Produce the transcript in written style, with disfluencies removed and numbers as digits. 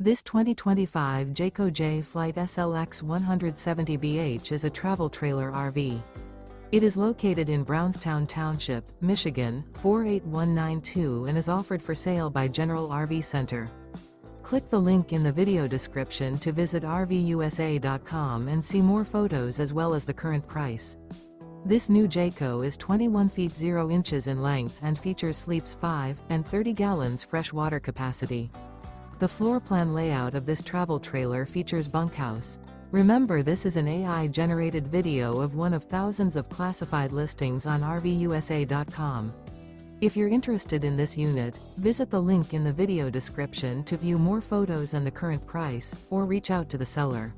This 2025 Jayco Jay Flight SLX 170BH is a travel trailer RV. It is located in Brownstown Township, Michigan, 48192 and is offered for sale by General RV Center. Click the link in the video description to visit RVUSA.com and see more photos as well as the current price. This new Jayco is 21 feet 0 inches in length and features sleeps 5 and 30 gallons fresh water capacity. The floor plan layout of this travel trailer features bunkhouse. Remember, this is an AI-generated video of one of thousands of classified listings on RVUSA.com. If you're interested in this unit, visit the link in the video description to view more photos and the current price, or reach out to the seller.